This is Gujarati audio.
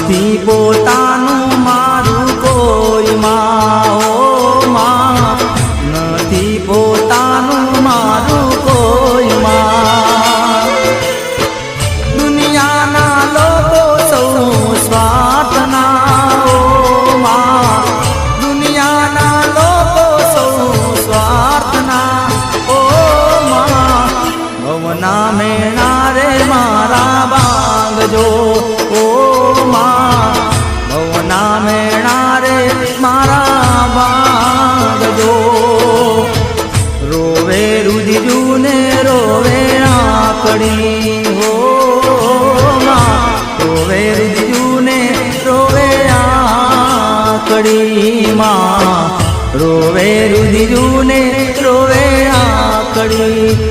નથી પોતાનું મારું કોઈ માં, ઓ માં નથી પોતાનું મારું કોઈ માં. દુનિયાના લોકો સૌ સ્વાર્થના, ઓ માં દુનિયાના લોકો સૌ સ્વાર્થના, ઓ માં ભવના મેણા રે મારા બાંગજો, ઓ માં ભવના મેણા રે મારા બાંગજો. રોવે રુધિજુ ને રોવે આકડી, હો માં રોવે રુધિજુ ને રોવે આકડી માં, રોવે રુધિજુ ને રોવે આકડી.